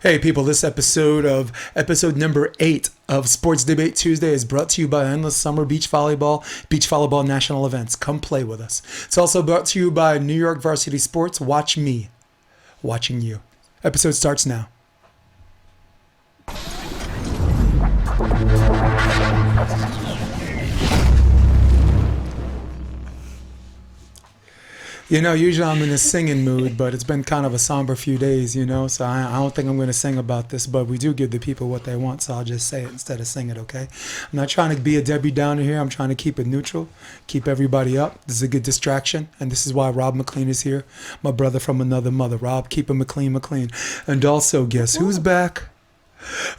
Hey people, this episode number 8 of Sports Debate Tuesday is brought to you by Endless Summer Beach Volleyball National Events. Come play with us. It's also brought to you by New York Varsity Sports. Watch me, watching you. Episode starts now. You know, usually I'm in a singing mood, but it's been kind of a somber few days, you know, so I don't think I'm going to sing about this, but we do give the people what they want, so I'll just say it instead of sing it, okay? I'm not trying to be a Debbie Downer here. I'm trying to keep it neutral, keep everybody up. This is a good distraction, and this is why Rob McLean is here, my brother from another mother. Rob, keep it McLean. And also, guess who's back?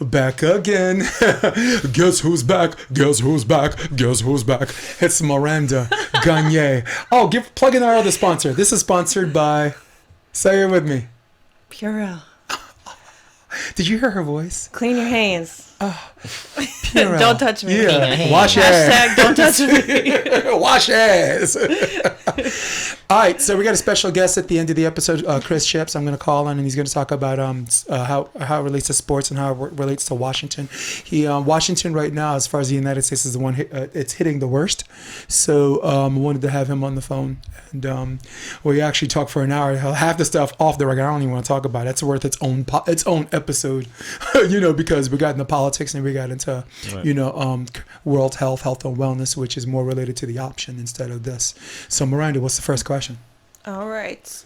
Back again. Guess who's back? Guess who's back? Guess who's back? It's Miranda Gagne. Oh, plug in our other sponsor. This is sponsored by, say it with me, Purell. Did you hear her voice? Clean your hands. Purell. Don't touch me. Yeah. Wash your ass. Hashtag don't touch me. Wash your ass. All right, so we got a special guest at the end of the episode, Chris Chips. I'm going to call in, and he's going to talk about how it relates to sports and how it relates to Washington. Washington right now, as far as the United States, is the one it's hitting the worst. So I wanted to have him on the phone, and we actually talked for an hour. Half the stuff off the record I don't even want to talk about. It's worth its own episode, you know, because we got into politics and we got into world health and wellness, which is more related to the option instead of this. So Miranda, what's the first question? All right.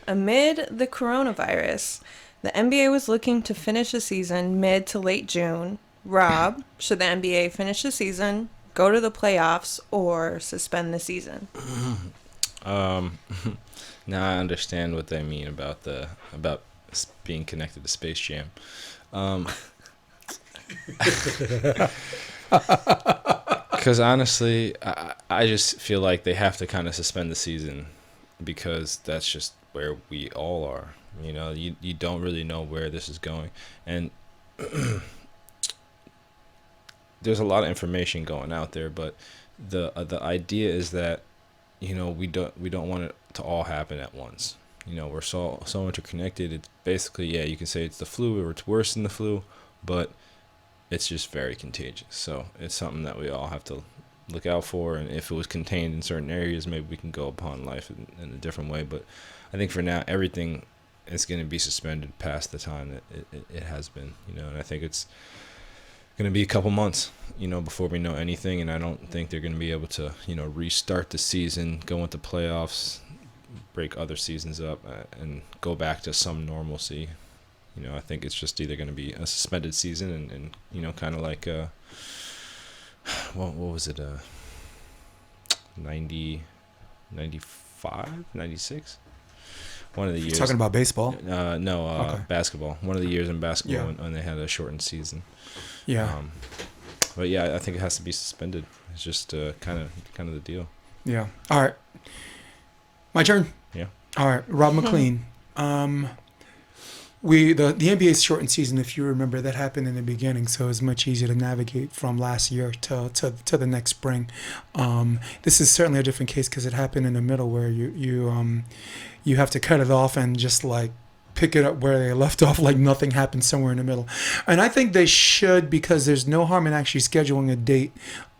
Amid the coronavirus, the NBA was looking to finish the season mid to late June. Rob, should the NBA finish the season, go to the playoffs, or suspend the season? Now I understand what they mean about being connected to Space Jam. Because honestly, I just feel like they have to kind of suspend the season because that's just where we all are. You know, you don't really know where this is going, and there's a lot of information going out there. But the idea is that, you know, we don't want it to all happen at once. You know, we're so interconnected. It's basically, yeah, you can say it's the flu or it's worse than the flu, but it's just very contagious. So it's something that we all have to look out for. And if it was contained in certain areas, maybe we can go upon life in a different way. But I think for now, everything is going to be suspended past the time that it has been, you know. And I think it's going to be a couple months, you know, before we know anything. And I don't think they're going to be able to, you know, restart the season, go into playoffs, break other seasons up, and go back to some normalcy. You know, I think it's just either going to be a suspended season and you know, kind of like, what was it, 90, 95, 96? One of the years. You're talking about baseball? No, okay. Basketball. One of the years in basketball when they had a shortened season. Yeah. But yeah, I think it has to be suspended. It's just kind of the deal. Yeah. All right. My turn? Yeah. All right. Rob McLean. The NBA's shortened season, if you remember, that happened in the beginning, so it's much easier to navigate from last year to the next spring. This is certainly a different case because it happened in the middle where you have to cut it off and just like pick it up where they left off, like nothing happened somewhere in the middle. And I think they should, because there's no harm in actually scheduling a date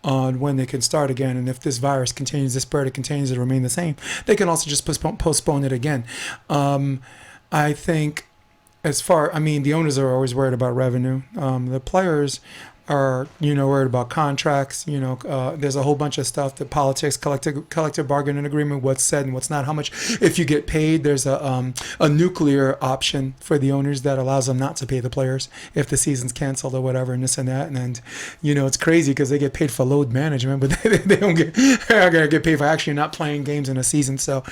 on when they can start again. And if this virus continues, this spread, it continues to remain the same, they can also just postpone it again. I think the owners are always worried about revenue. The players are, worried about contracts. There's a whole bunch of stuff, the politics, collective bargaining agreement, what's said and what's not, how much, if you get paid. There's a nuclear option for the owners that allows them not to pay the players if the season's canceled or whatever, and this and that. And it's crazy because they get paid for load management, but they don't get paid for actually not playing games in a season. So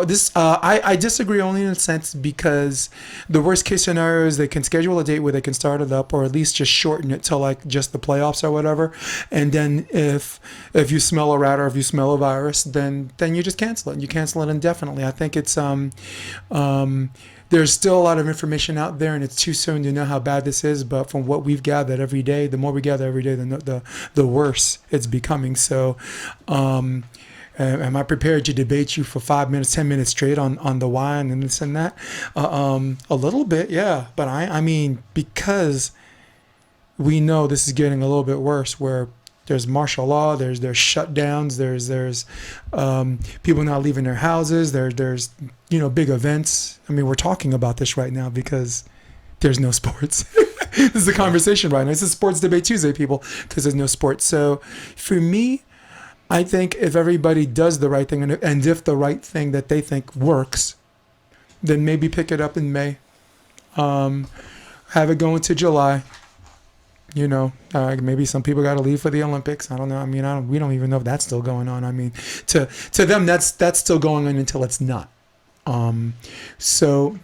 this, I disagree only in a sense, because the worst case scenario is they can schedule a date where they can start it up, or at least just shorten it to like just the playoffs or whatever. And then if you smell a rat or if you smell a virus, then you just cancel it. You cancel it indefinitely. I think it's there's still a lot of information out there, and it's too soon to know how bad this is. But from what we've gathered every day, the more we gather every day, the worse it's becoming. So am I prepared to debate you for 5 minutes, 10 minutes straight on the why and this and that? A little bit, yeah. But I mean, because we know this is getting a little bit worse, where there's martial law, there's shutdowns, there's people not leaving their houses, there's big events. I mean, we're talking about this right now because there's no sports. This is a conversation right now. It's a Sports Debate Tuesday, people, because there's no sports. So for me, I think if everybody does the right thing, and if the right thing that they think works, then maybe pick it up in May. Have it go into July. Maybe some people got to leave for the Olympics. I don't know. I mean, we don't even know if that's still going on. I mean, to them, that's still going on until it's not. So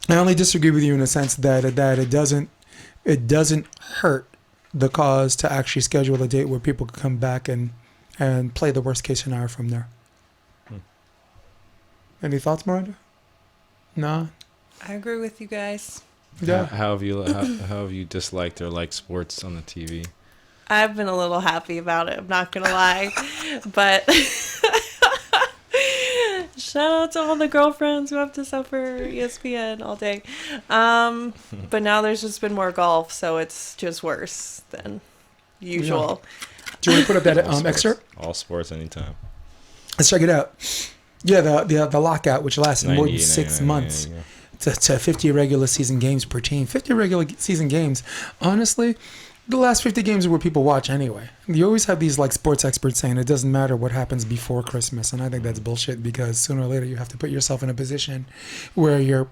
I only disagree with you in the sense that it doesn't hurt the cause to actually schedule a date where people can come back and play the worst case scenario from there. Any thoughts, Miranda? No. I agree with you guys. Yeah. How have you disliked or liked sports on the TV? I've been a little happy about it. I'm not gonna lie, but shout out to all the girlfriends who have to suffer ESPN all day. But now there's just been more golf, so it's just worse than usual. Yeah. Do you want to put up that excerpt? All sports, anytime. Let's check it out. Yeah, the lockout, which lasted more than 6 months. To 50 regular season games per team. 50 regular season games. Honestly, the last 50 games are where people watch anyway. You always have these sports experts saying it doesn't matter what happens before Christmas, and I think that's bullshit, because sooner or later you have to put yourself in a position where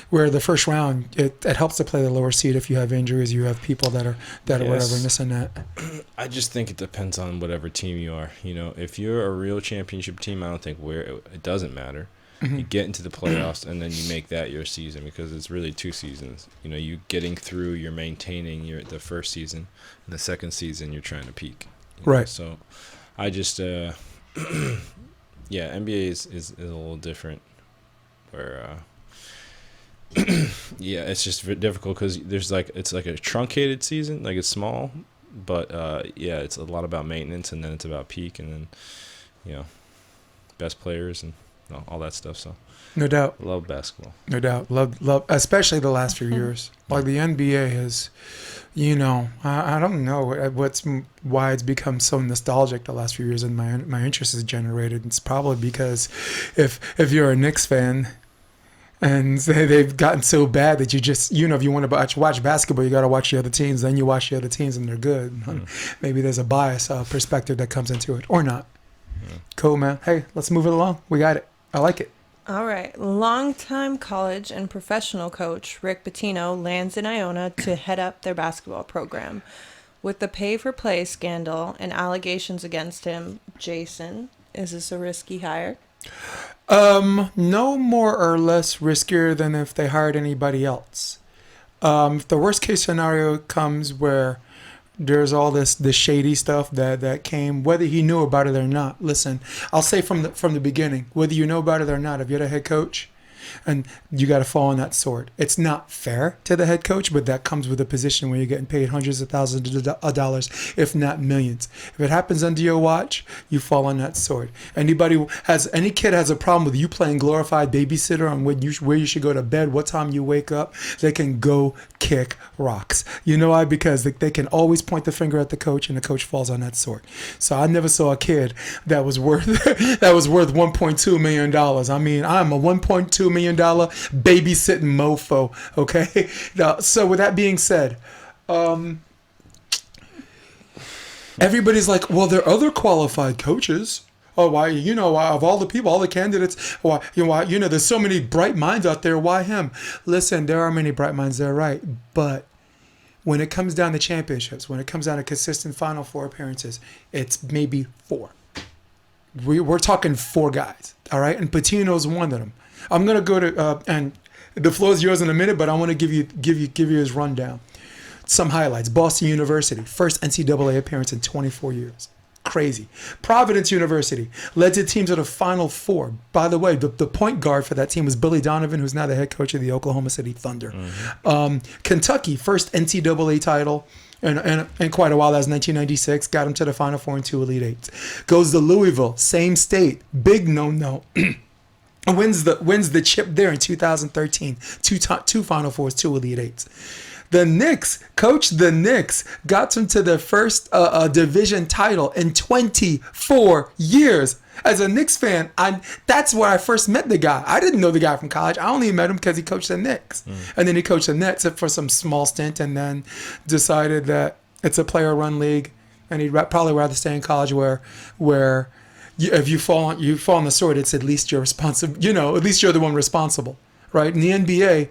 where the first round it helps to play the lower seed. If you have injuries, you have people that are whatever and this and that. I just think it depends on whatever team you are. If you're a real championship team, I don't think it doesn't matter. Mm-hmm. You get into the playoffs, and then you make that your season, because it's really 2 seasons. You getting through, you're maintaining the first season, and the second season you're trying to peak. Right. So I just, NBA is a little different, where, it's just difficult because there's it's like a truncated season, it's small, but it's a lot about maintenance, and then it's about peak, and then, best players and all that stuff. So no doubt, love basketball. No doubt, love, especially the last few years. Like the NBA has, I don't know why it's become so nostalgic the last few years, and my interest is generated. It's probably because if you're a Knicks fan, and they've gotten so bad that you just, if you want to watch basketball, you got to watch the other teams. Then you watch the other teams, and they're good. Maybe there's a bias perspective that comes into it, or not. Cool, man. Hey, let's move it along. We got it. I like it. All right. Longtime college and professional coach Rick Pitino lands in Iona to head up their basketball program. With the pay-for-play scandal and allegations against him, Jason, is this a risky hire? No more or less riskier than if they hired anybody else. If the worst case scenario comes where there's all this shady stuff that came, whether he knew about it or not. Listen, I'll say from the beginning, whether you know about it or not, if you're the head coach, and you got to fall on that sword. It's not fair to the head coach, but that comes with a position where you're getting paid hundreds of thousands of dollars, if not millions. If it happens under your watch, you fall on that sword. Any kid has a problem with you playing glorified babysitter on where you should go to bed, what time you wake up, they can go kick rocks. You know why? Because they can always point the finger at the coach, and the coach falls on that sword. So I never saw a kid that was worth $1.2 million. I mean, I'm a $1.2 million babysitting mofo. Okay. Now, so with that being said, everybody's like, well, there are other qualified coaches. Oh, why? Of all the people, all the candidates, why? There's so many bright minds out there. Why him? Listen, there are many bright minds there, right? But when it comes down to championships, when it comes down to consistent Final Four appearances, it's maybe 4. We're talking 4 guys, all right? And Patino's one of them. I'm gonna go to and the floor is yours in a minute, but I want to give you his rundown. Some highlights: Boston University, first NCAA appearance in 24 years. Crazy. Providence University led to teams to the Final Four. By the way, the point guard for that team was Billy Donovan, who's now the head coach of the Oklahoma City Thunder. Mm-hmm. Kentucky, first NCAA title in quite a while. That was 1996. Got him to the Final Four and 2 Elite Eights. Goes to Louisville, same state, big no. Wins the chip there in 2013. Two Final Fours, 2 Elite Eights. The Knicks, got him to their first division title in 24 years. As a Knicks fan, that's where I first met the guy. I didn't know the guy from college. I only met him because he coached the Knicks. And then he coached the Nets for some small stint and then decided that it's a player-run league and he'd probably rather stay in college where if you fall on the sword, it's at least you're responsible. At least you're the one responsible, right? In the NBA,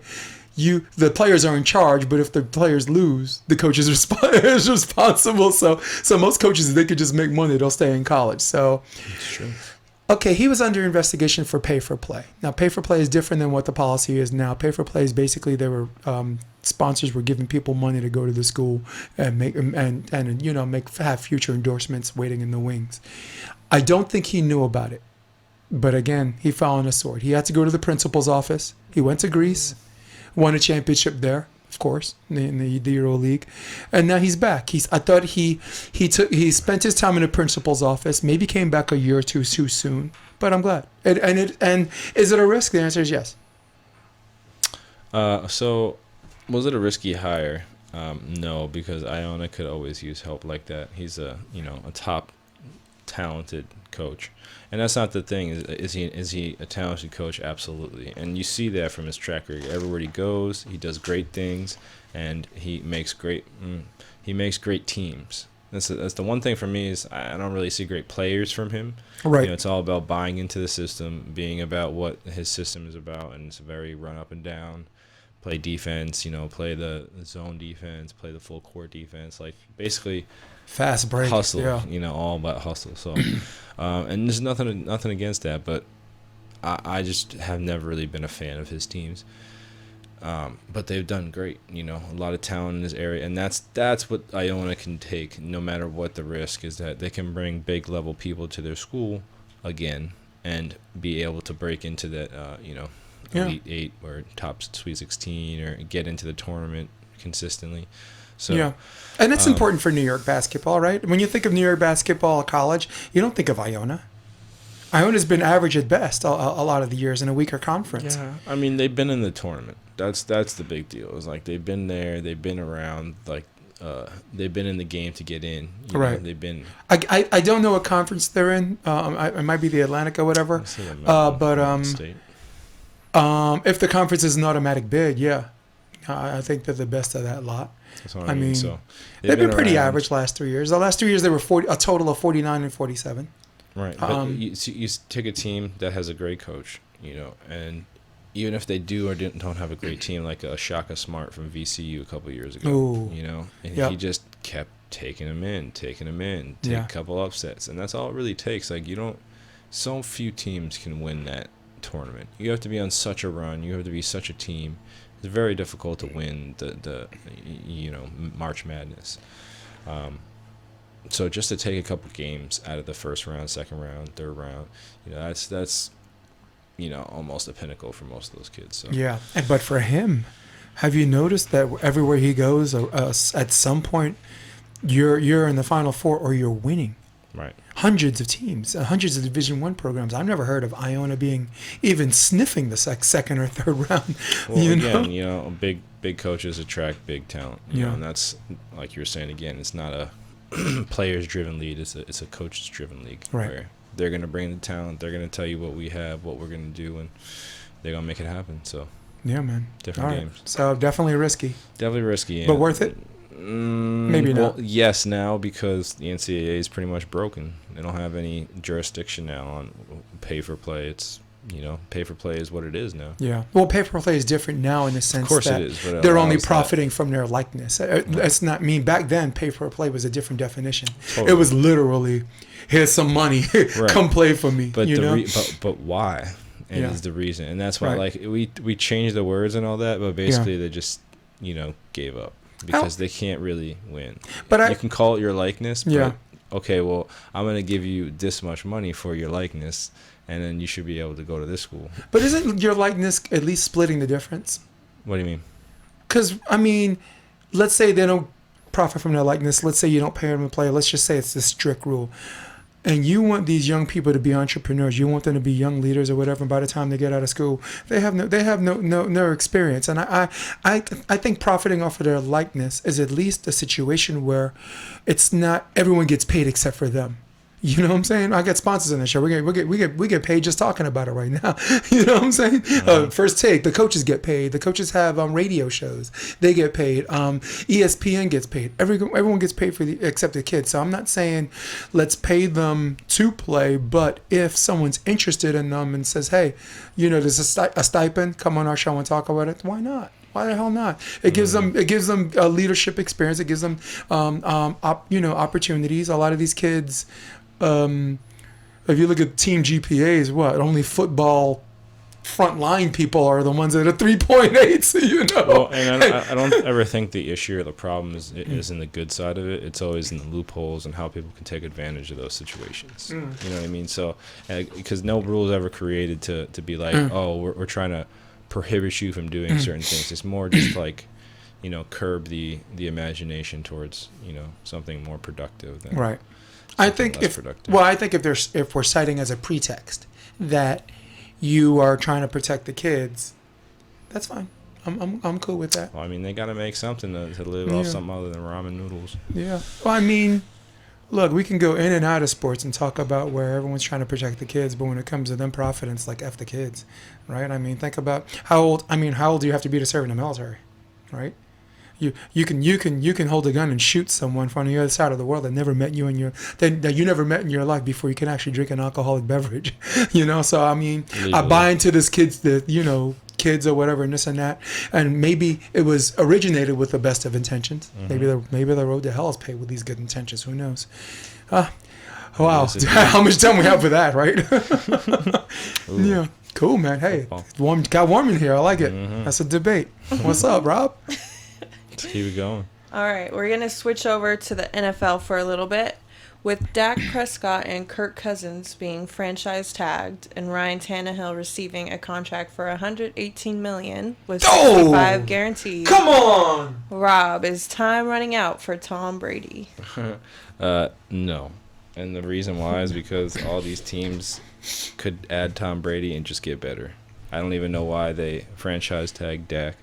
the players are in charge, but if the players lose, the coach is responsible. So most coaches, if they could just make money, they'll stay in college. So, That's true. Okay, he was under investigation for pay for play. Now, pay for play is different than what the policy is now. Pay for play is basically sponsors were giving people money to go to the school and have future endorsements waiting in the wings. I don't think he knew about it, but again, he fell on a sword. He had to go to the principal's office. He went to Greece. Won a championship there, of course, in the Euro League, and now he's back. I thought he spent his time in the principal's office. Maybe came back a year or two too soon, but I'm glad. And is it a risk? The answer is yes. So, was it a risky hire? No, because Iona could always use help like that. He's a top talented coach. And that's not the thing. Is he a talented coach? Absolutely. And you see that from his track record. Everywhere he goes, he does great things, and he makes great teams. That's the one thing for me is I don't really see great players from him. Right. It's all about buying into the system, being about what his system is about, and it's very run up and down. Play defense, play the zone defense, play the full court defense, like basically fast break, hustle, yeah. All about hustle. So, and there's nothing against that, but I just have never really been a fan of his teams. But they've done great, a lot of talent in this area, and that's what Iona can take, no matter what the risk is, that they can bring big level people to their school again and be able to break into that, Elite 8 or top Sweet 16 or get into the tournament consistently. So yeah, and it's important for New York basketball, right? When you think of New York basketball college, you don't think of Iona. Iona's been average at best a lot of the years in a weaker conference. Yeah, I mean, they've been in the tournament. That's the big deal. It's like they've been there, they've been around, like they've been in the game to get in. Right. They've been. I don't know what conference they're in. It might be the Atlantic or whatever. State. If the conference is an automatic bid, yeah, I think they're the best of that lot. That's what I mean. So they've been pretty average last 3 years. The last 3 years they were a total of 49 and 47. Right, but you take a team that has a great coach, and even if they do or don't have a great team, like a Shaka Smart from VCU a couple years ago, Ooh. And Yep. he just kept taking them in, take Yeah. a couple upsets, and that's all it really takes. Like so few teams can win that tournament. You have to be on such a run. You have to be such a team. It's very difficult to win the March Madness. So just to take a couple games out of the first round, second round, third round, that's almost a pinnacle for most of those kids. So. Yeah, but for him, have you noticed that everywhere he goes, at some point, you're in the Final Four or you're winning? Right. Hundreds of teams, hundreds of Division I programs. I've never heard of Iona even sniffing the second or third round. Well, big coaches attract big talent. And that's like you were saying again. It's not a players-driven league. It's a coaches-driven league. Right. Where they're gonna bring the talent. They're gonna tell you what we have, what we're gonna do, and they're gonna make it happen. So. Yeah, man. Different games. So definitely risky. Definitely risky. But worth it. Maybe not. Well, yes, now because the NCAA is pretty much broken. They don't have any jurisdiction now on pay for play. It's pay for play is what it is now. Yeah. Well, pay for play is different now in the sense of course that it is, but they're only profiting from their likeness. That's not mean. Back then, pay for play was a different definition. Totally. It was literally, here's some money, right. Come play for me. But but why? And is the reason, and that's why we changed the words and all that, but basically they just gave up. Because they can't really win. But you can call it your likeness, but okay, well, I'm going to give you this much money for your likeness, and then you should be able to go to this school. But isn't your likeness at least splitting the difference? What do you mean? Because, let's say they don't profit from their likeness. Let's say you don't pay them to play. Let's just say it's this strict rule. And you want these young people to be entrepreneurs. You want them to be young leaders or whatever. And by the time they get out of school, they have no experience. And I think profiting off of their likeness is at least a situation where it's not everyone gets paid except for them. You know what I'm saying? I get sponsors on the show. We get paid just talking about it right now. You know what I'm saying? First Take, the coaches get paid. The coaches have radio shows. They get paid. ESPN gets paid. Everyone gets paid except the kids. So I'm not saying let's pay them to play, but if someone's interested in them and says, hey, there's a stipend, come on our show and talk about it, why not? Why the hell not? It gives them a leadership experience. It gives them opportunities. A lot of these kids. If you look at team GPAs, only football frontline people are the ones that are 3.8. Well, and I don't ever think the issue or the problem is in the good side of it. It's always in the loopholes and how people can take advantage of those situations. You know what I mean? So, because no rule is ever created to be like, we're trying to prohibit you from doing certain things. It's more just like, curb the imagination towards something more productive. Than right. I think if we're citing as a pretext that you are trying to protect the kids, that's fine. I'm cool with that. Well, I mean, they got to make something to live off something other than ramen noodles. Yeah. Well, I mean, look, we can go in and out of sports and talk about where everyone's trying to protect the kids, but when it comes to them profiting, it's like F the kids, right? I mean, think about how old do you have to be to serve in the military, right? You can hold a gun and shoot someone from the other side of the world that never met you that you never met in your life before you can actually drink an alcoholic beverage. So I mean, legally. I buy into this kids or whatever and this and that, and maybe it was originated with the best of intentions. Maybe the road to hell is paved with these good intentions. Who knows? Wow, how much time we have for that, right? Yeah, cool, man. Hey, got warm in here. I like it. That's a debate. What's up, Rob? Let's keep it going. All right, we're going to switch over to the NFL for a little bit. With Dak Prescott and Kirk Cousins being franchise tagged and Ryan Tannehill receiving a contract for $118 million with $65 guaranteed. Come on! Rob, is time running out for Tom Brady? No. And the reason why is because all these teams could add Tom Brady and just get better. I don't even know why they franchise tag Dak.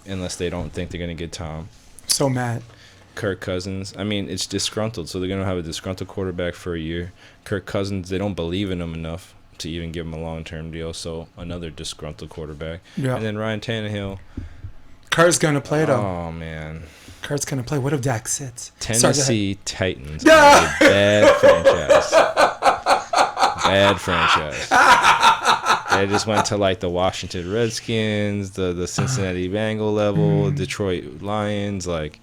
Unless they don't think they're going to get Tom. So mad. Kirk Cousins, I mean, it's disgruntled, so they're going to have a disgruntled quarterback for a year. Kirk Cousins, they don't believe in him enough to even give him a long-term deal, so another disgruntled quarterback. Yeah. And then Ryan Tannehill. Kurt's going to play, though. Oh, man. Kurt's going to play. What if Dak sits? Tennessee Titans are a bad franchise. Bad franchise. They just went to like the Washington Redskins, the Cincinnati Bengal level, Detroit Lions. Like,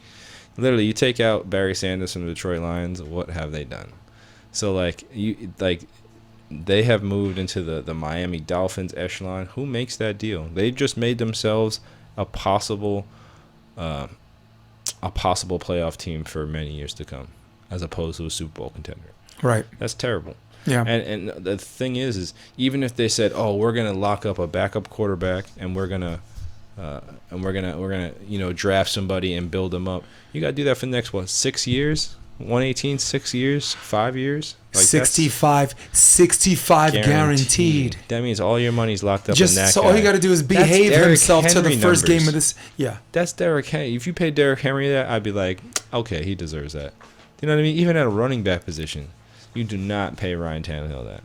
literally, you take out Barry Sanders from the Detroit Lions, what have they done? So they have moved into the Miami Dolphins echelon. Who makes that deal? They just made themselves a possible playoff team for many years to come, as opposed to a Super Bowl contender. Right. That's terrible. Yeah. And the thing is even if they said, we're gonna lock up a backup quarterback and we're gonna draft somebody and build them up, you gotta do that for the next 6 years? 118, 6 years, 5 years? Like 65 guaranteed. That means all your money's locked up in that so guy. All you got to do is behave himself to the first game of this. Yeah. That's Derrick Henry. If you paid Derrick Henry that, I'd be like, okay, he deserves that. You know what I mean? Even at a running back position. You do not pay Ryan Tannehill that.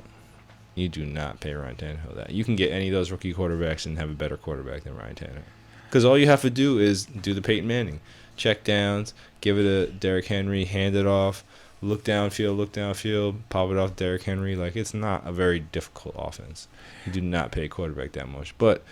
You do not pay Ryan Tannehill that. You can get any of those rookie quarterbacks and have a better quarterback than Ryan Tannehill. Because all you have to do is do the Peyton Manning. Check downs, give it to Derrick Henry, hand it off, look downfield, pop it off Derrick Henry. Like, it's not a very difficult offense. You do not pay a quarterback that much. But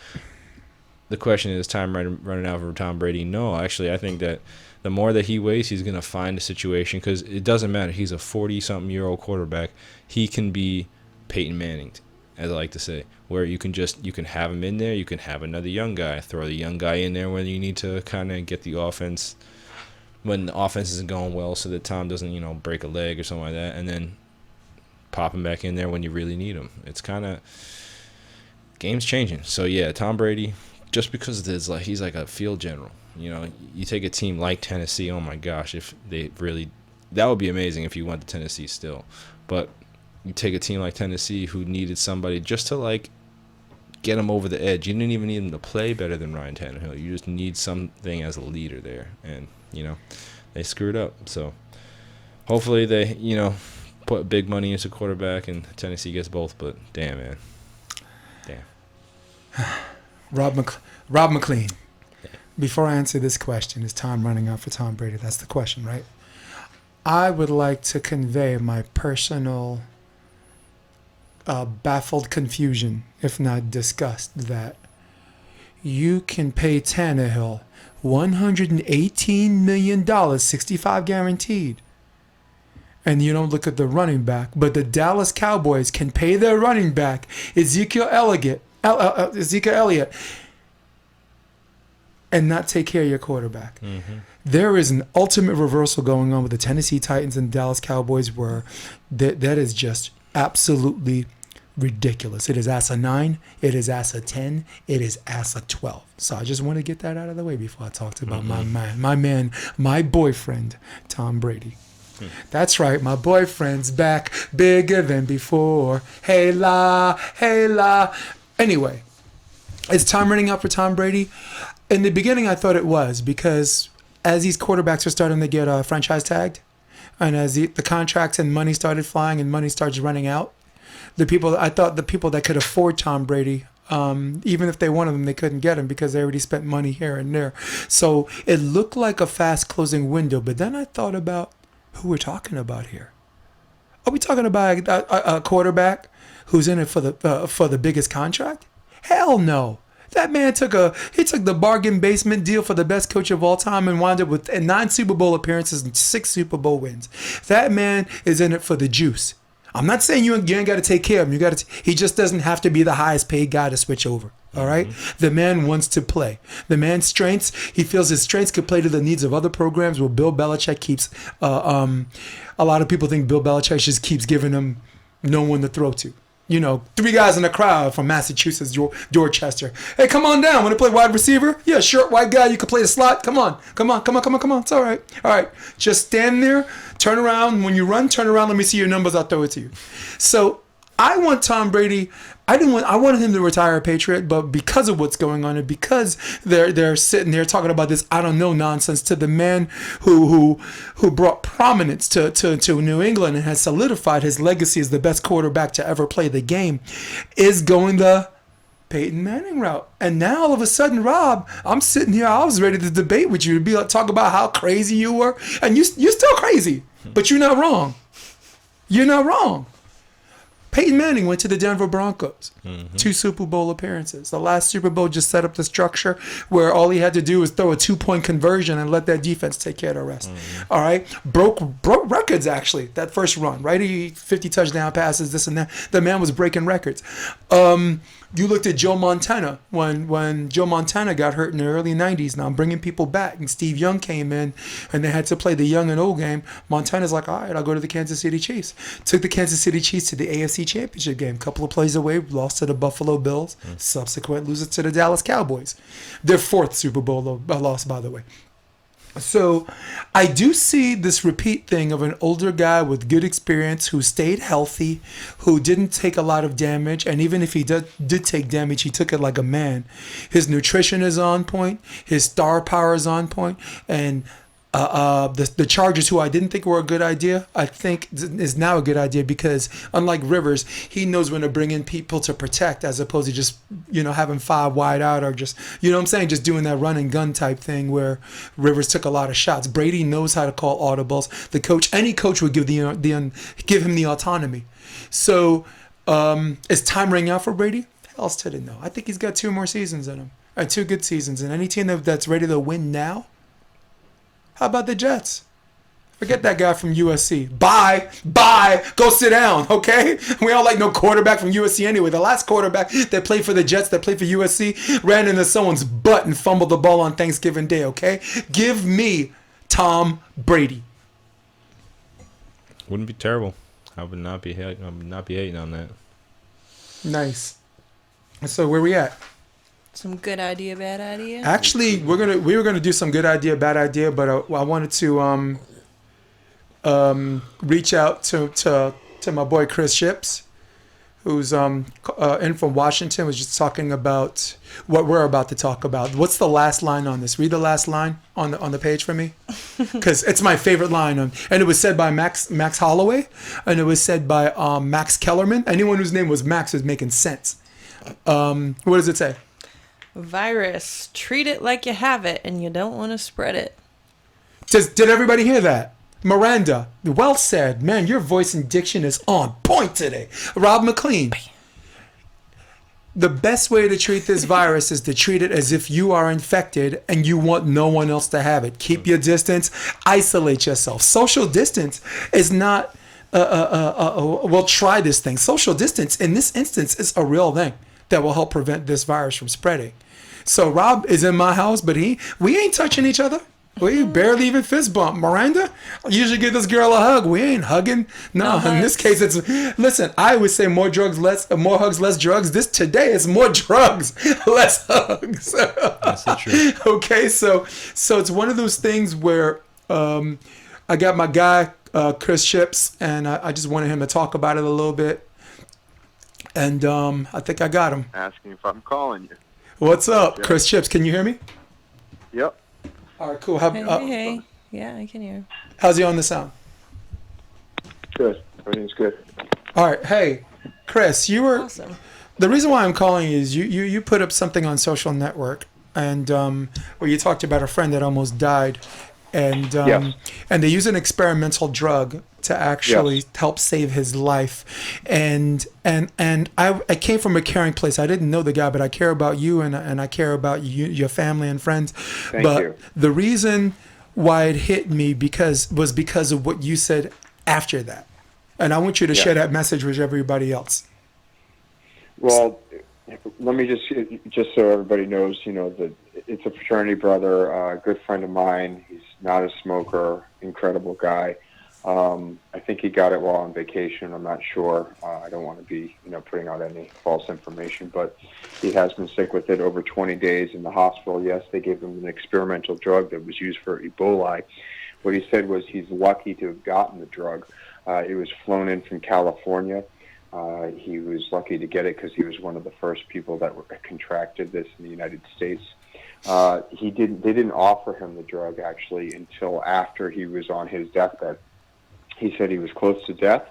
the question is, time running out for Tom Brady? No, actually, I think that the more that he waits, he's going to find a situation, because it doesn't matter. He's a 40-something-year-old quarterback. He can be Peyton Manning, as I like to say, where you can have him in there. You can have another young guy. Throw the young guy in there when you need to kind of get the offense, when the offense isn't going well, so that Tom doesn't, break a leg or something like that, and then pop him back in there when you really need him. It's kind of game's changing. So, yeah, Tom Brady, just because he's like a field general. You know, you take a team like Tennessee. Oh my gosh, if they really, that would be amazing if you went to Tennessee still. But you take a team like Tennessee who needed somebody just to like get them over the edge. You didn't even need them to play better than Ryan Tannehill. You just need something as a leader there, and you know, they screwed up. So hopefully they, you know, put big money into quarterback and Tennessee gets both. But damn, man, damn. Rob McLean. Before I answer this question, is time running out for Tom Brady? That's the question, right? I would like to convey my personal baffled confusion, if not disgust, that you can pay Tannehill $118 million, 65 guaranteed, and you don't look at the running back. But the Dallas Cowboys can pay their running back, Ezekiel Elliott, and not take care of your quarterback. Mm-hmm. There is an ultimate reversal going on with the Tennessee Titans and Dallas Cowboys where that is just absolutely ridiculous. It is ass a 9, it is ass a 10, it is ass a 12. So I just want to get that out of the way before I talk about my boyfriend, Tom Brady. That's right, my boyfriend's back bigger than before. Hey la, hey la. Anyway, is time running out for Tom Brady? In the beginning, I thought it was, because as these quarterbacks are starting to get franchise tagged, and as the contracts and money started flying and money starts running out, the people that could afford Tom Brady, even if they wanted him, they couldn't get him because they already spent money here and there. So it looked like a fast closing window. But then I thought about who we're talking about here. Are we talking about a quarterback who's in it for the biggest contract? Hell no. That man took the bargain basement deal for the best coach of all time and wound up with 9 Super Bowl appearances and 6 Super Bowl wins. That man is in it for the juice. I'm not saying you ain't got to take care of him. He just doesn't have to be the highest paid guy to switch over. All right? Mm-hmm. The man wants to play. The man's strengths, he feels his strengths could play to the needs of other programs where Bill Belichick keeps, a lot of people think Bill Belichick just keeps giving him no one to throw to. You know, 3 guys in the crowd from Massachusetts, Dorchester. Hey, come on down. Want to play wide receiver? Yeah, short white guy. You can play the slot. Come on. It's all right. All right. Just stand there. Turn around. When you run, turn around. Let me see your numbers. I'll throw it to you. So I want Tom Brady. I wanted him to retire a Patriot, but because of what's going on and because they're sitting there talking about this I don't know nonsense to the man who brought prominence to New England and has solidified his legacy as the best quarterback to ever play the game, is going the Peyton Manning route. And now all of a sudden, Rob, I'm sitting here, I was ready to debate with you, to be like, talk about how crazy you were, and you're still crazy, but you're not wrong. You're not wrong. Peyton Manning went to the Denver Broncos. Mm-hmm. 2 Super Bowl appearances. The last Super Bowl just set up the structure where all he had to do was throw a 2-point conversion and let that defense take care of the rest. Mm-hmm. All right? Broke records, actually, that first run, right? He 50 touchdown passes, this and that. The man was breaking records. You looked at Joe Montana when Joe Montana got hurt in the early 90s. Now I'm bringing people back. And Steve Young came in and they had to play the young and old game. Montana's like, all right, I'll go to the Kansas City Chiefs. Took the Kansas City Chiefs to the AFC Championship game. Couple of plays away, lost to the Buffalo Bills. Subsequent loses to the Dallas Cowboys. Their 4th Super Bowl loss, by the way. So I do see this repeat thing of an older guy with good experience who stayed healthy, who didn't take a lot of damage. And even if he did take damage, he took it like a man. His nutrition is on point. His star power is on point. And the Chargers, who I didn't think were a good idea, I think is now a good idea because unlike Rivers, he knows when to bring in people to protect as opposed to just, having 5 wide out or just, just doing that run and gun type thing where Rivers took a lot of shots. Brady knows how to call audibles. Any coach would give him the autonomy. So is time running out for Brady? Hell's to the no. I think he's got 2 more seasons in him. 2 good seasons. And any team that's ready to win now, how about the Jets? Forget that guy from USC. Bye. Go sit down, okay? We don't like no quarterback from USC anyway. The last quarterback that played for the Jets, that played for USC, ran into someone's butt and fumbled the ball on Thanksgiving Day, okay? Give me Tom Brady. Wouldn't be terrible. I would not be hating on that. Nice. So where we at? Some good idea, bad idea. Actually, we were gonna do some good idea, bad idea, but I wanted to reach out to my boy Chris Ships, who's in from Washington, was just talking about what we're about to talk about. What's the last line on this? Read the last line on the page for me, because it's my favorite line. And it was said by Max Holloway, and it was said by Max Kellerman. Anyone whose name was Max is making sense. What does it say? Virus. Treat it like you have it, and you don't want to spread it. Did everybody hear that? Miranda, well said. Man, your voice and diction is on point today. Rob McLean. The best way to treat this virus is to treat it as if you are infected and you want no one else to have it. Keep your distance. Isolate yourself. Social distance is not, well, try this thing. Social distance, in this instance, is a real thing that will help prevent this virus from spreading. So Rob is in my house, but we ain't touching each other. We barely even fist bump. Miranda, I usually give this girl a hug. We ain't hugging. No, in this case, it's, listen, I always say more hugs, less drugs. Today is more drugs, less hugs. That's the truth. Okay, so it's one of those things where I got my guy, Chris Ships, and I just wanted him to talk about it a little bit. And I think I got him. Asking if I'm calling you. What's up, Chris Ships? Can you hear me? Yep. All right, cool. Hey. Yeah, I can hear. How's he on the sound? Good. Everything's good. All right. Hey, Chris, you were Awesome. the reason why I'm calling is you put up something on social network and where you talked about a friend that almost died, and Yes. and they use an experimental drug to actually Yes. help save his life, and I came from a caring place. I didn't know the guy, but I care about you and I care about you, your family and friends. Thank but you. the reason why it hit me was because of what you said after that, and I want you to Yeah. share that message with everybody else. Well, let me just so everybody knows, that it's a fraternity brother, a good friend of mine. He's not a smoker, incredible guy. I think he got it while on vacation. I'm not sure. I don't want to be, putting out any false information, but he has been sick with it over 20 days in the hospital. Yes, they gave him an experimental drug that was used for Ebola. What he said was he's lucky to have gotten the drug. It was flown in from California. He was lucky to get it because he was one of the first people that contracted this in the United States. They didn't offer him the drug actually until after he was on his deathbed. He said he was close to death,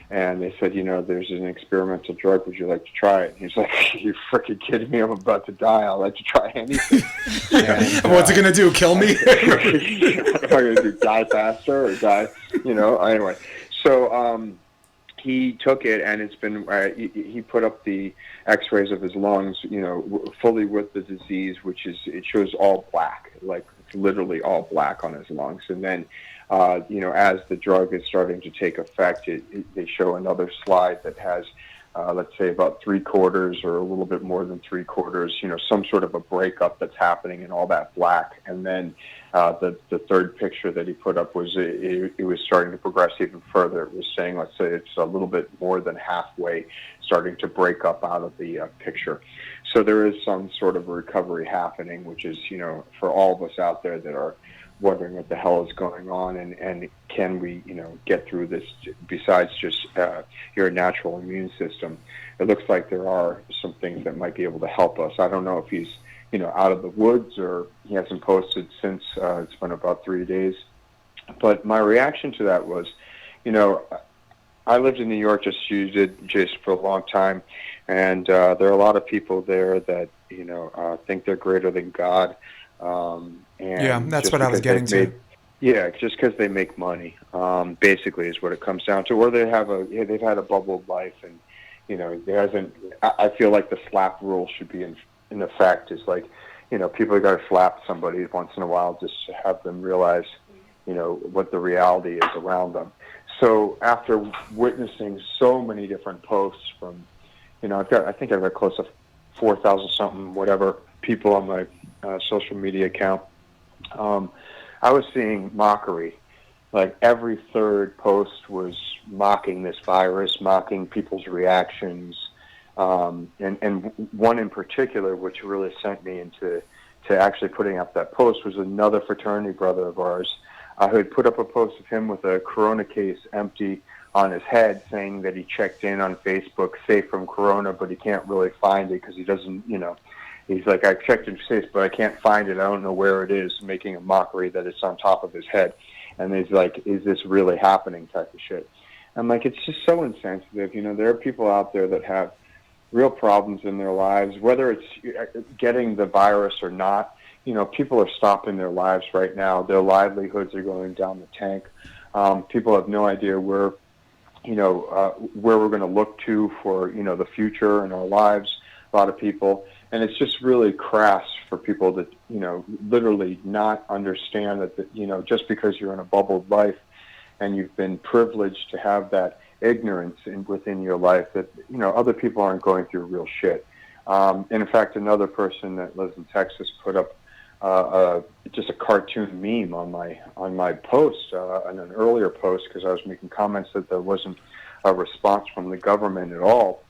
and they said, there's an experimental drug. Would you like to try it? And he's like, are you freaking kidding me? I'm about to die. I'll let you try anything. What's it gonna do? Kill me? What am I going to do? Die faster or die? Anyway. So he took it, and it's been. He put up the X-rays of his lungs, fully with the disease, it shows all black, like literally all black on his lungs, and then. As the drug is starting to take effect, they show another slide that has, let's say, about 3/4 or a little bit more than 3/4, some sort of a breakup that's happening in all that black. And then the third picture that he put up was it was starting to progress even further. It was saying, let's say, it's a little bit more than halfway starting to break up out of the picture. So there is some sort of recovery happening, which is, for all of us out there that are wondering what the hell is going on and can we, get through this besides just your natural immune system. It looks like there are some things that might be able to help us. I don't know if he's, out of the woods or he hasn't posted since it's been about 3 days. But my reaction to that was, I lived in New York just for a long time, and there are a lot of people there that, think they're greater than God. And that's what I was getting to. Yeah, just because they make money, basically, is what it comes down to. Or they've had a bubbled life, and there hasn't. I feel like the slap rule should be in effect. It's like, people got to slap somebody once in a while just to have them realize, what the reality is around them. So after witnessing so many different posts from, I think I've got close to 4,000 something whatever people on my social media account. I was seeing mockery. Like every third post was mocking this virus, mocking people's reactions, And one in particular, which really sent me into to actually putting up that post, was another fraternity brother of ours who had put up a post of him with a corona case empty on his head, saying that he checked in on Facebook safe from corona, but he can't really find it because he doesn't, he's like, I checked in safe, but I can't find it. I don't know where it is, making a mockery that it's on top of his head. And he's like, is this really happening type of shit. I'm like, it's just so insensitive. There are people out there that have real problems in their lives, whether it's getting the virus or not. People are stopping their lives right now. Their livelihoods are going down the tank. People have no idea where we're going to look to for, the future in our lives, a lot of people. And it's just really crass for people to, literally not understand that, just because you're in a bubbled life and you've been privileged to have that ignorance within your life, that, other people aren't going through real shit. In fact, another person that lives in Texas put up just a cartoon meme on my post, on an earlier post, because I was making comments that there wasn't a response from the government at all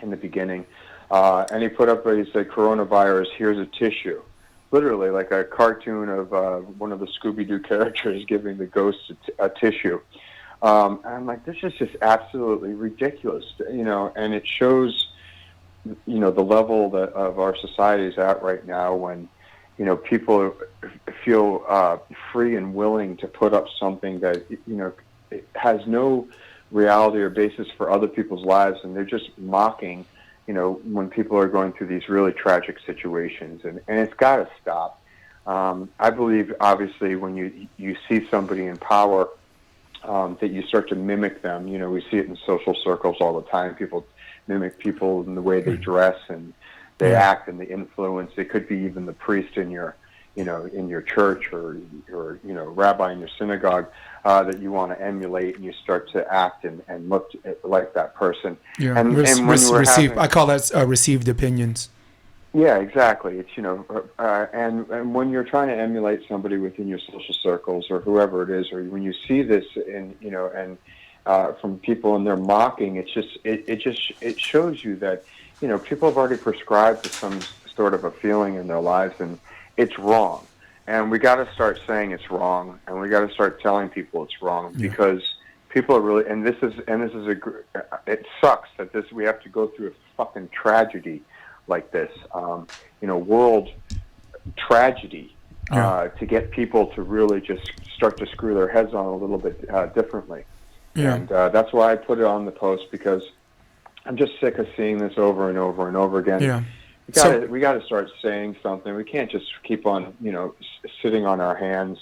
in the beginning. And he put up, he said, coronavirus, here's a tissue. Literally, like a cartoon of one of the Scooby-Doo characters giving the ghost a tissue. And I'm like, this is just absolutely ridiculous, and it shows, the level of our society is at right now when, people feel free and willing to put up something that, it has no reality or basis for other people's lives, and they're just mocking, when people are going through these really tragic situations, and it's got to stop. I believe, obviously, when you see somebody in power, that you start to mimic them. We see it in social circles all the time. People mimic people in the way they dress and they act and they influence. It could be even the priest in your, in your church or rabbi in your synagogue that you want to emulate, and you start to act and look like that person. Yeah, and when I call that received opinions. Yeah, exactly. It's and when you're trying to emulate somebody within your social circles or whoever it is, or when you see this in from people and they're mocking, it shows you that people have already prescribed to some sort of a feeling in their lives, and it's wrong. And we got to start saying it's wrong, and we got to start telling people it's wrong, because people are really, it sucks that we have to go through a fucking tragedy like this, world tragedy, to get people to really just start to screw their heads on a little bit differently. Yeah. And that's why I put it on the post, because I'm just sick of seeing this over and over and over again. Yeah. We got to start saying something. We can't just keep on, sitting on our hands.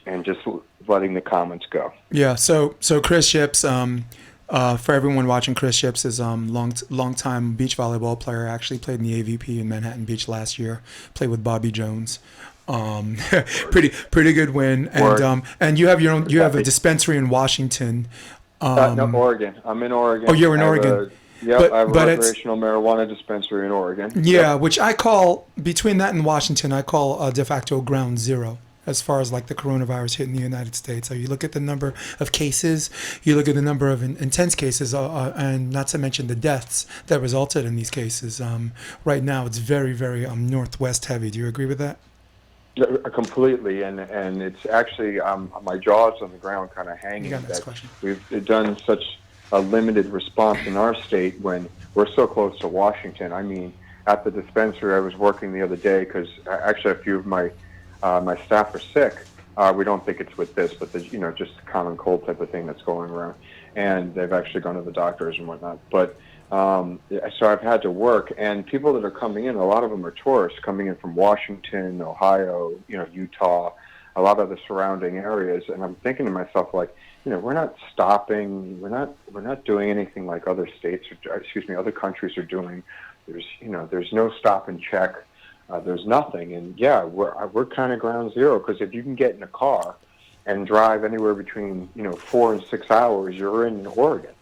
And just letting the comments go. Yeah. So Chris Ships, for everyone watching, Chris Ships is long-time beach volleyball player. Actually played in the AVP in Manhattan Beach last year. Played with Bobby Jones. Pretty good win. And you have a dispensary in Washington. No, Oregon. I'm in Oregon. Oh, you're in Oregon. I have a recreational marijuana dispensary in Oregon. Yeah, which I call, between that and Washington, I call de facto ground zero as far as like the coronavirus hitting the United States. So you look at the number of cases, you look at the number of intense cases, and not to mention the deaths that resulted in these cases. Right now, it's very, very northwest heavy. Do you agree with that? Completely, and it's actually my jaw's on the ground, kind of hanging. We've done such a limited response in our state when we're so close to Washington. I mean, at the dispensary I was working the other day, because actually a few of my staff are sick. We don't think it's with this, but there's just a common cold type of thing that's going around, and they've actually gone to the doctors and whatnot. But so I've had to work, and people that are coming in, a lot of them are tourists coming in from Washington, Ohio, Utah, a lot of the surrounding areas, and I'm thinking to myself, like, we're not stopping, we're not doing anything like other states, other countries are doing. There's no stop and check. There's nothing, and we're kind of ground zero, because if you can get in a car and drive anywhere between 4 and 6 hours, you're in Oregon.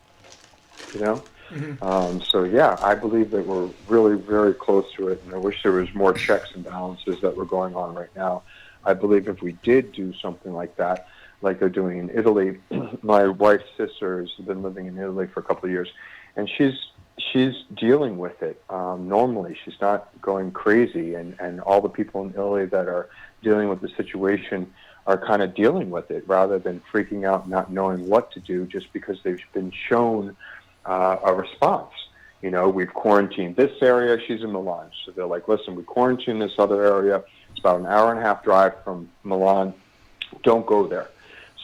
Mm-hmm. So I believe that we're really very close to it, and I wish there was more checks and balances that were going on right now. I believe if we did do something like that, like they're doing in Italy, my wife's sister has been living in Italy for a couple of years, and she's she's dealing with it normally. She's not going crazy, and all the people in Italy that are dealing with the situation are kind of dealing with it rather than freaking out, not knowing what to do just because they've been shown a response. You know, we've quarantined this area. She's in Milan. So they're like, listen, we quarantined this other area. It's about an hour and a half drive from Milan. Don't go there.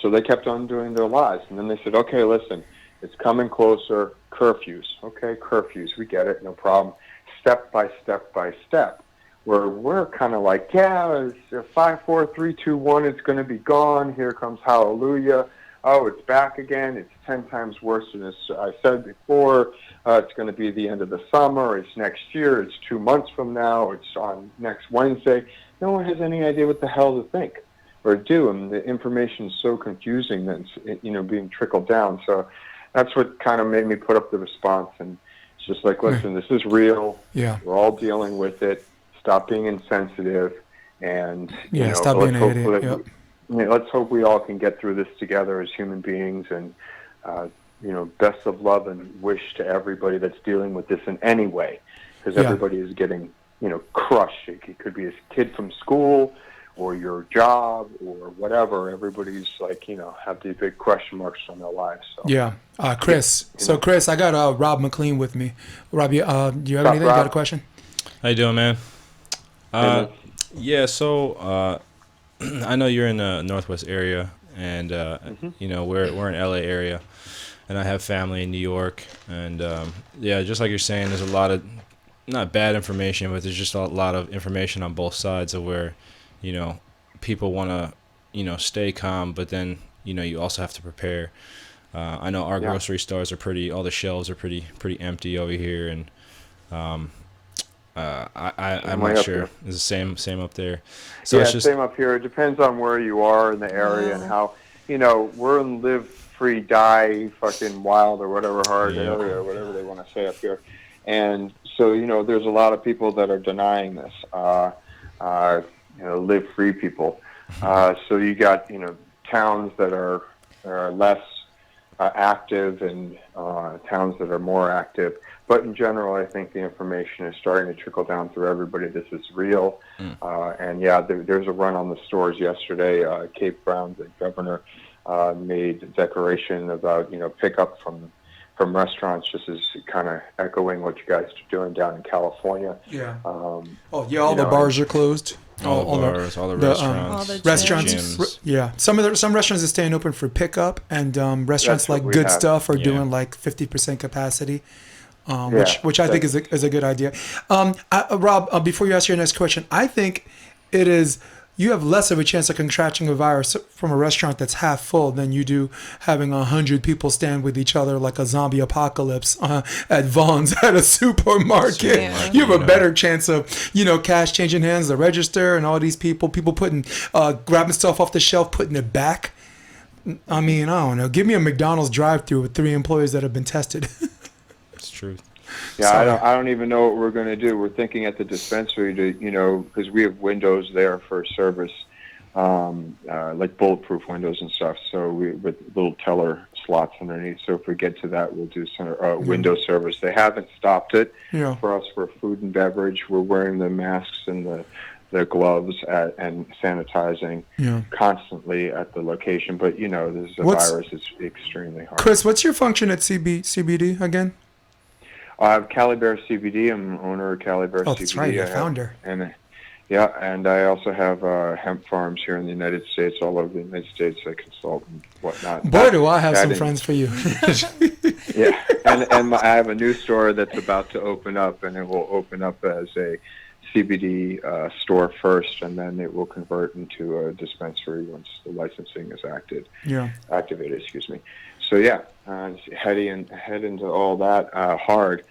So they kept on doing their lives. And then they said, okay, listen, it's coming closer. Curfews. Okay, curfews. We get it. No problem. Step by step by step. Where we're kind of like, yeah, it's 5, 4, 3, 2, 1. It's going to be gone. Here comes hallelujah. Oh, it's back again. It's 10 times worse than this. I said before. It's going to be the end of the summer. It's next year. It's 2 months from now. It's on next Wednesday. No one has any idea what the hell to think or do, and the information is so confusing that it's, you know, being trickled down. So that's what kind of made me put up the response, and it's just like, listen, this is real. Yeah. We're all dealing with it. Stop being insensitive, and you know, stop being an idiot. Yep. Let's hope we all can get through this together as human beings, and you know, best of love and wish to everybody that's dealing with this in any way, because everybody is getting, you know, crushed. It could be a kid from school or your job or whatever. Everybody's like, you know, have these big question marks on their lives. So. Yeah. Chris. So, Chris, I got Rob McLean with me. Rob, do you have anything? Rob? You got a question? How you doing, man? Yeah, so I know you're in the Northwest area, and you know, we're in LA area, and I have family in New York, and yeah, just like you're saying, there's a lot of not bad information, but there's just a lot of information on both sides of where, you know, people want to, you know, stay calm, but then, you know, you also have to prepare. I know our grocery stores are all the shelves are pretty empty over here, and I'm not sure. It's the same up there. So yeah, it's just same up here. It depends on where you are in the area and how, you know, we're in live free, die, fucking wild or whatever hard area or whatever they want to say up here. And so, you know, there's a lot of people that are denying this, you know, live free people. So you got, you know, towns that are less active and towns that are more active. But in general, I think the information is starting to trickle down through everybody. This is real. And yeah, there's a run on the stores yesterday. Cape Brown, the governor, made a declaration about, you know, pickup from restaurants, just as kind of echoing what you guys are doing down in California. Yeah. All the bars are closed. All the bars, all the restaurants, all the restaurants. gyms. Yeah, some restaurants are staying open for pickup, and restaurants like Good Stuff are doing like 50% capacity. Which I think is a good idea. Rob, before you ask your next question, I think it is you have less of a chance of contracting a virus from a restaurant that's half full than you do having 100 people stand with each other like a zombie apocalypse at Vaughn's at a supermarket. Yeah. You have a better chance of, you know, cash changing hands, the register, and all these people putting grabbing stuff off the shelf, putting it back. I mean, I don't know. Give me a McDonald's drive-through with 3 employees that have been tested. It's true. Yeah, I don't even know what we're going to do. We're thinking at the dispensary to, you know, because we have windows there for service, like bulletproof windows and stuff. So with little teller slots underneath. So if we get to that, we'll do some window service. They haven't stopped it for us for food and beverage. We're wearing the masks and the gloves and sanitizing constantly at the location. But, you know, this is a virus. It's extremely hard. Chris, what's your function at CBD again? I have Cali Bear CBD. I'm owner of Cali Bear CBD. Oh, that's right. You're founder. And I also have hemp farms here in the United States, all over the United States. I consult and whatnot. Boy, do I have some friends for you. Yeah, and I have a new store that's about to open up, and it will open up as a CBD store first, and then it will convert into a dispensary once the licensing is activated. Excuse me. So yeah, head into all that hard.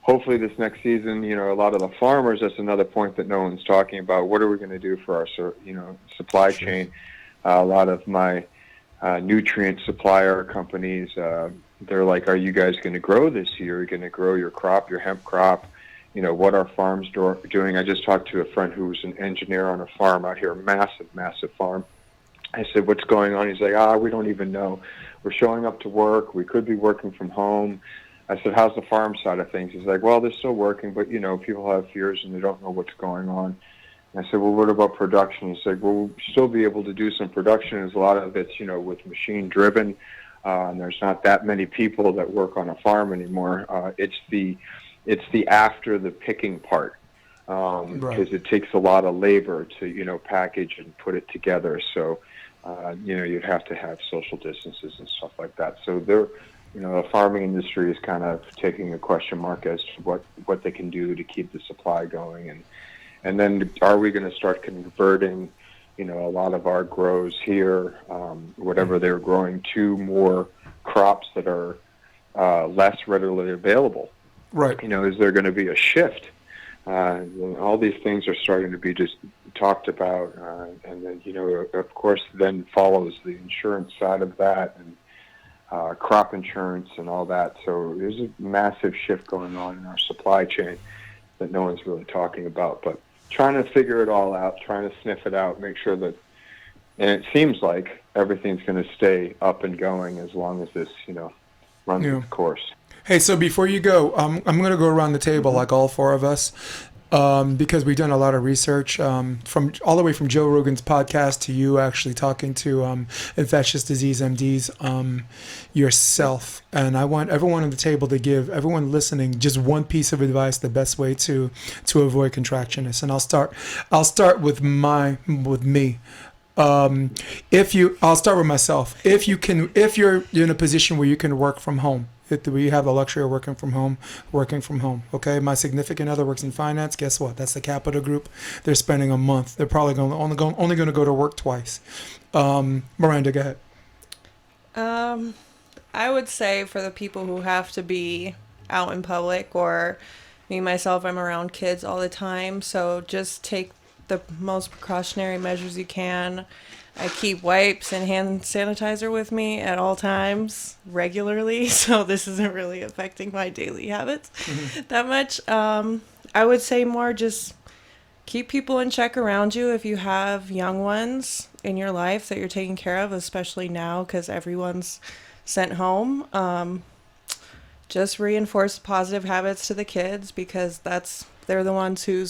Hopefully this next season, you know, a lot of the farmers, that's another point that no one's talking about. What are we going to do for our, you know, supply chain? A lot of my nutrient supplier companies, they're like, are you guys going to grow this year? Are you going to grow your crop, your hemp crop? You know, what are farms doing? I just talked to a friend who's an engineer on a farm out here, massive farm. I said, what's going on? He's like, we don't even know. We're showing up to work. We could be working from home. I said, how's the farm side of things? He's like, well, they're still working, but, people have fears and they don't know what's going on. And I said, well, what about production? He said, well, we'll still be able to do some production. As a lot of it's, with machine driven. And there's not that many people that work on a farm anymore. It's the after the picking part, because it takes a lot of labor to, package and put it together. So, you'd have to have social distances and stuff like that. So the farming industry is kind of taking a question mark as to what they can do to keep the supply going. And then are we going to start converting, a lot of our grows here, whatever they're growing, to more crops that are less readily available? Right. Is there going to be a shift? All these things are starting to be just talked about, and then of course, then follows the insurance side of that, and crop insurance and all that. So there's a massive shift going on in our supply chain that no one's really talking about, but trying to figure it all out, trying to sniff it out, make sure that, and it seems like everything's going to stay up and going as long as this, runs its course. Hey, so before you go, I'm going to go around the table like all four of us, because we've done a lot of research from all the way from Joe Rogan's podcast to you actually talking to infectious disease MDs yourself. And I want everyone on the table to give everyone listening just one piece of advice, the best way to avoid contractionitis. And I'll start with me. I'll start with myself. If you're in a position where you can work from home, we have the luxury of working from home. Okay, my significant other works in finance. Guess what? That's the Capital Group. They're spending a month. They're probably only going to go to work twice. Miranda, go ahead. I would say for the people who have to be out in public, or me myself, I'm around kids all the time. So just take the most precautionary measures you can. I keep wipes and hand sanitizer with me at all times regularly, so this isn't really affecting my daily habits that much. I would say more just keep people in check around you if you have young ones in your life that you're taking care of, especially now because everyone's sent home. Just reinforce positive habits to the kids because they're the ones who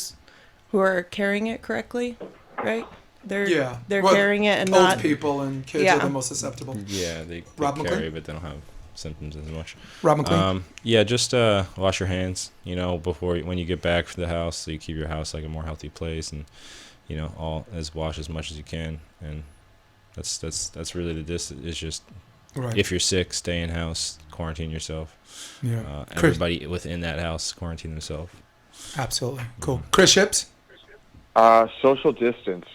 are carrying it correctly, right? They're carrying it, and old people and kids are the most susceptible. Yeah, they carry, but they don't have symptoms as much. Rob McLean? Just wash your hands, when you get back to the house, so you keep your house like a more healthy place, and wash as much as you can, and that's really the distance. It's just if you're sick, stay in house, quarantine yourself. Yeah, everybody within that house quarantine themselves. Absolutely cool. Chris Ships? Social distance.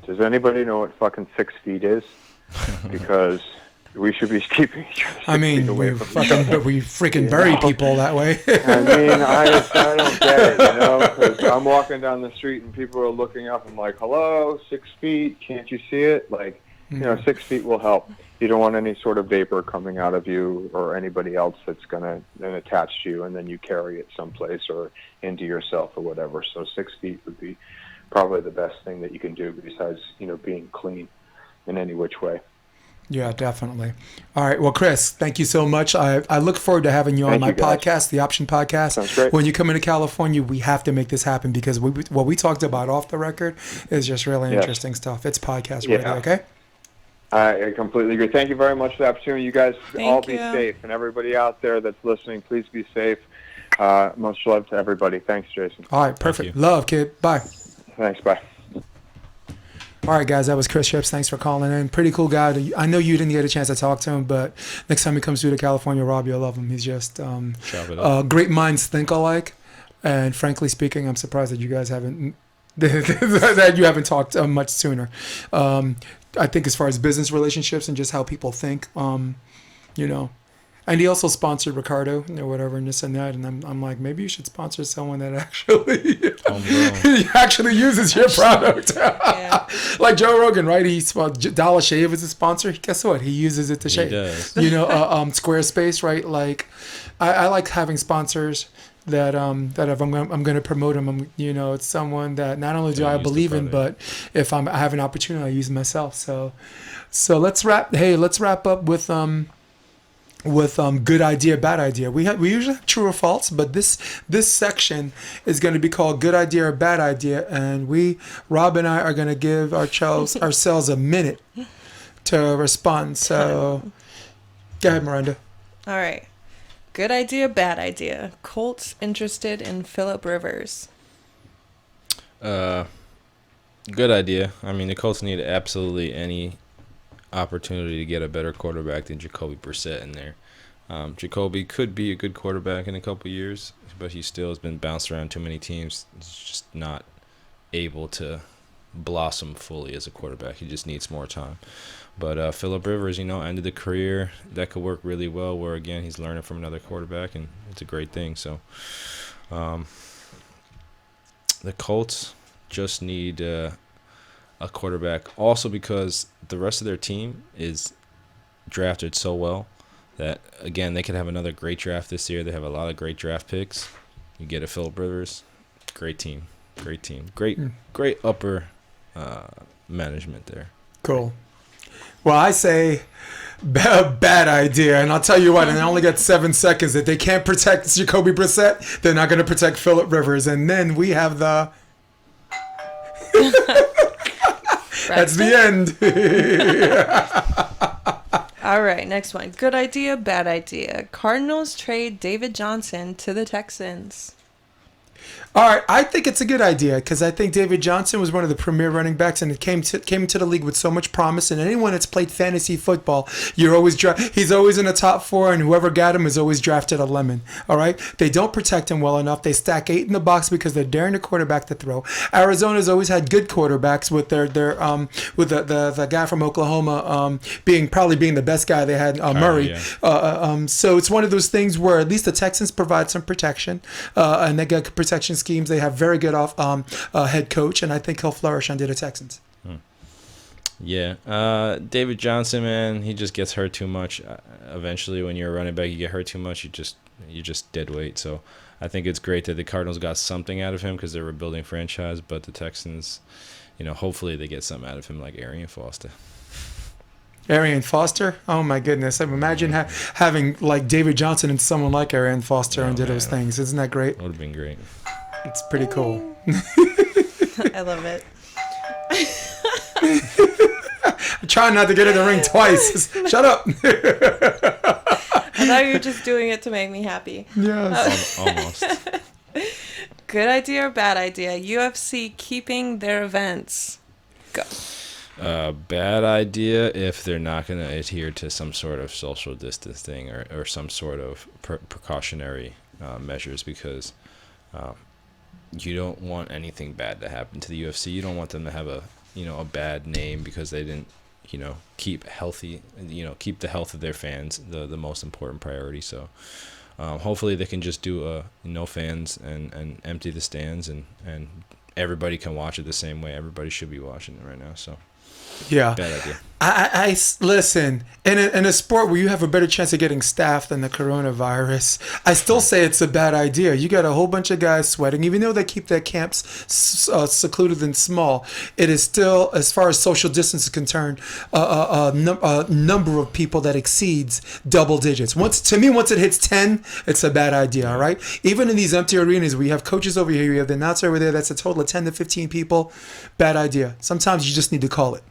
Does anybody know what fucking 6 feet is? Because we should be keeping each other 6 feet away we freaking bury people that way. I don't get it, because I'm walking down the street and people are looking up. I'm like, hello, 6 feet, can't you see it? 6 feet will help. You don't want any sort of vapor coming out of you or anybody else that's going to then attach to you, and then you carry it someplace or into yourself or whatever. So 6 feet would be probably the best thing that you can do besides, being clean in any which way. Yeah, definitely. All right. Well, Chris, thank you so much. I look forward to having you on my podcast, the Option Podcast. Sounds great. When you come into California, we have to make this happen because what we talked about off the record is just really interesting stuff. It's podcast radio, okay? I completely agree. Thank you very much for the opportunity. You guys all be safe. And everybody out there that's listening, please be safe. Much love to everybody. Thanks, Jason. All right. Perfect. Love, kid. Bye. Thanks. Bye. All right, guys, that was Chris Ships. Thanks for calling in. Pretty cool guy. I know you didn't get a chance to talk to him, but next time he comes through to California, Rob, you'll love him. He's just great minds think alike. And frankly speaking, I'm surprised that you guys haven't talked much sooner. I think as far as business relationships and just how people think, And he also sponsored Ricardo or whatever and this and that. And I'm like, maybe you should sponsor someone that actually uses your product. Like Joe Rogan, right? Dollar Shave is a sponsor. Guess what? He uses it to shave. He does. Squarespace, right? Like, I like having sponsors that if I'm going to promote them, it's someone that not only do I believe in, but if I have an opportunity, I use myself. So let's wrap up with with good idea, bad idea. We usually have true or false, but this section is going to be called good idea or bad idea, and Rob and I are going to give ourselves a minute to respond. So go ahead, Miranda. All right. Good idea, bad idea. Colts interested in Phillip Rivers. Good idea. I mean, the Colts need absolutely any opportunity to get a better quarterback than Jacoby Brissett in there. Jacoby could be a good quarterback in a couple years, but he still has been bounced around too many teams. He's just not able to blossom fully as a quarterback. He just needs more time. But Phillip Rivers, ended the career. That could work really well where, again, he's learning from another quarterback, and it's a great thing. So the Colts just need a quarterback. Also because the rest of their team is drafted so well that, again, they could have another great draft this year. They have a lot of great draft picks. You get a Phillip Rivers, great team. Great upper management there. Cool. Well, I say bad idea, and I'll tell you what, and I only got 7 seconds. If they can't protect Jacoby Brissett, they're not going to protect Phillip Rivers. And then we have the... That's the end. All right, next one. Good idea, bad idea. Cardinals trade David Johnson to the Texans. All right, I think it's a good idea because I think David Johnson was one of the premier running backs, and it came into the league with so much promise. And anyone that's played fantasy football, he's always in the top 4, and whoever got him is always drafted a lemon. All right, they don't protect him well enough. They stack 8 in the box because they're daring the quarterback to throw. Arizona's always had good quarterbacks with their with the guy from Oklahoma being the best guy they had, Murray. Yeah. So it's one of those things where at least the Texans provide some protection, and they got protection schemes. They have very good head coach, and I think he'll flourish under the Texans. Yeah. David Johnson, man, he just gets hurt too much. Eventually, when you're a running back, you get hurt too much, you just dead weight. So I think it's great that the Cardinals got something out of him because they're a rebuilding franchise, but the Texans, hopefully they get something out of him like Arian Foster. Arian Foster? Oh, my goodness. Imagine having like David Johnson and someone like Arian Foster under those things. Isn't that great? Would have been great. It's pretty cool. I love it. I'm trying not to get in the ring twice. Shut up. I thought you were just doing it to make me happy. Yes. Almost. Good idea or bad idea? UFC keeping their events. Go. Bad idea if they're not going to adhere to some sort of social distancing or some sort of precautionary measures because you don't want anything bad to happen to the UFC. You don't want them to have a bad name because they didn't keep healthy, keep the health of their fans the most important priority. So hopefully they can just do no fans and empty the stands and everybody can watch it the same way. Everybody should be watching it right now. So yeah, bad idea. I listen, in a sport where you have a better chance of getting staph than the coronavirus, I still say it's a bad idea. You got a whole bunch of guys sweating, even though they keep their camps secluded and small. It is still, as far as social distance is concerned, a number of people that exceeds double digits. Once it hits 10, it's a bad idea. All right, even in these empty arenas, we have coaches over here, we have the announcer over there. That's a total of 10 to 15 people. Bad idea. Sometimes you just need to call it.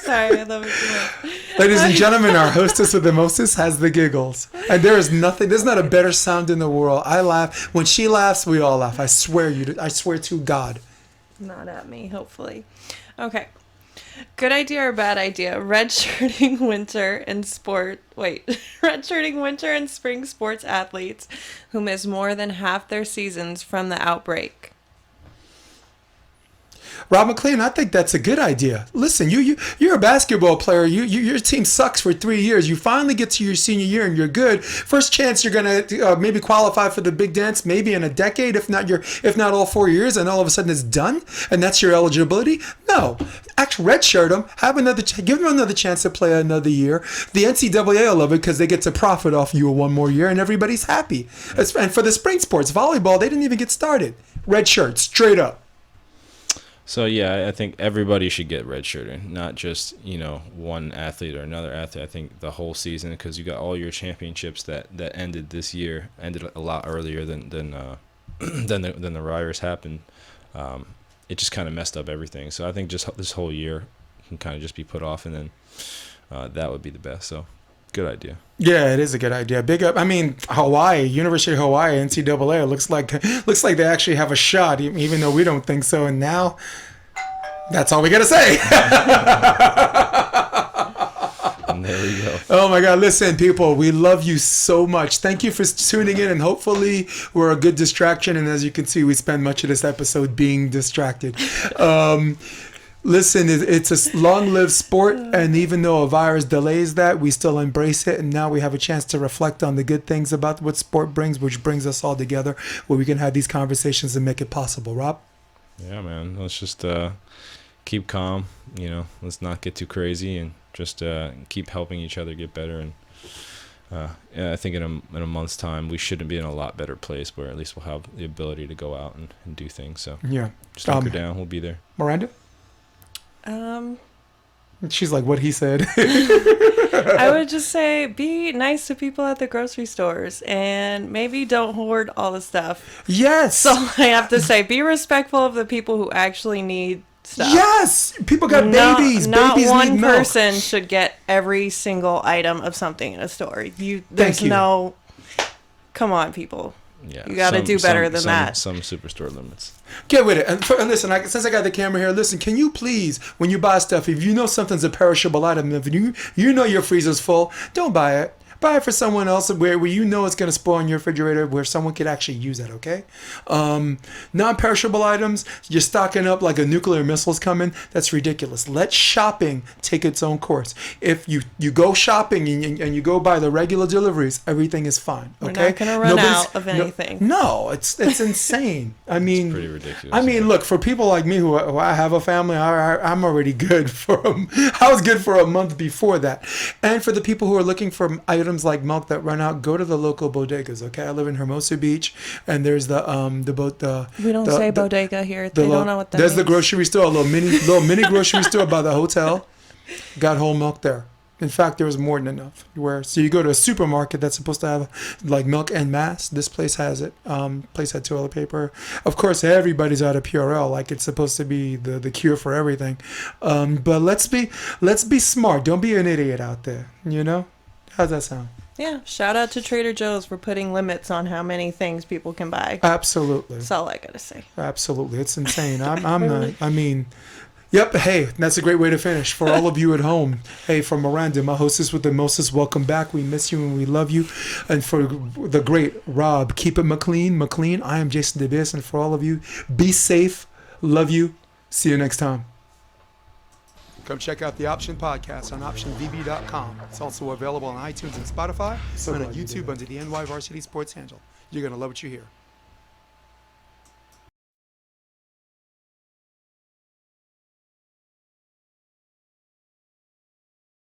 Sorry, I love it too much. Ladies and gentlemen, our hostess with the mostest has the giggles. And there's not a better sound in the world. I laugh. When she laughs, we all laugh. I swear to God. Not at me, hopefully. Okay. Good idea or bad idea? Redshirting winter and spring sports athletes who miss more than half their seasons from the outbreak. Rob McLean, I think that's a good idea. Listen, you're a basketball player. Your team sucks for 3 years. You finally get to your senior year and you're good. First chance you're gonna maybe qualify for the big dance, maybe in a decade, if not all 4 years, and all of a sudden it's done, and that's your eligibility. No, actually redshirt them. Give them another chance to play another year. The NCAA will love it because they get to profit off you one more year, and everybody's happy. And for the spring sports, volleyball, they didn't even get started. Red shirt, straight up. So yeah, I think everybody should get redshirted, not just one athlete or another athlete. I think the whole season, because you got all your championships that ended this year, ended a lot earlier than the virus happened. It just kind of messed up everything. So I think just this whole year can kind of just be put off, and then that would be the best. So good idea. Yeah, it is a good idea. Big up. I mean, Hawaii, University of Hawaii, NCAA. Looks like they actually have a shot, even though we don't think so. And now, that's all we gotta say. And there we go. Oh my God! Listen, people, we love you so much. Thank you for tuning in, and hopefully we're a good distraction. And as you can see, we spend much of this episode being distracted. Listen, it's a long-lived sport, and even though a virus delays that, we still embrace it, and now we have a chance to reflect on the good things about what sport brings, which brings us all together, where we can have these conversations and make it possible. Rob? Yeah, man. Let's just keep calm. Let's not get too crazy, and just keep helping each other get better. And yeah, I think in a month's time, we should be in a lot better place, where at least we'll have the ability to go out and do things. So yeah, just hunker down. We'll be there. Miranda? She's like what he said. I would just say be nice to people at the grocery stores, and maybe don't hoard all the stuff. Yes. So I have to say, be respectful of the people who actually need stuff. Yes. People got babies. Not babies one need milk. person should get every single item of something in a store. Thank you. Come on, people. Yeah, you got to do better than that. Some superstore limits. Get with it. And listen, since I got the camera here, listen, can you please, when you buy stuff, if you know something's a perishable item, if you know your freezer's full, don't buy it. Buy it for someone else where you know it's going to spoil in your refrigerator, where someone could actually use it, okay? Non-perishable items, you're stocking up like a nuclear missile's coming. That's ridiculous. Let shopping take its own course. If you go shopping and you go by the regular deliveries, everything is fine, okay? We're not going to run out of anything. No, it's insane. I mean, it's pretty ridiculous. I mean, look, for people like me who I have a family, I'm already good I was good for a month before that. And for the people who are looking for items like milk that run out, go to the local bodegas, okay? I live in Hermosa Beach, and there's the we don't say bodega here. They don't know what that there's means. the grocery store, a little mini grocery store by the hotel. Got whole milk there. In fact, there was more than enough. So you go to a supermarket that's supposed to have like milk en masse. This place has it. Place had toilet paper. Of course, everybody's out of Purell, like it's supposed to be the cure for everything. But let's be smart. Don't be an idiot out there. How's that sound? Yeah. Shout out to Trader Joe's for putting limits on how many things people can buy. Absolutely. That's all I gotta say. Absolutely. It's insane. I'm not. I mean. Yep. Hey, that's a great way to finish. For all of you at home, hey, from Miranda, my hostess with the mostest, welcome back. We miss you and we love you. And for the great Rob, keep it McLean. I am Jason DeBias. And for all of you, be safe. Love you. See you next time. Come check out the Option Podcast on OptionVB.com. It's also available on iTunes and Spotify, and on YouTube under the NY Varsity Sports handle. You're going to love what you hear.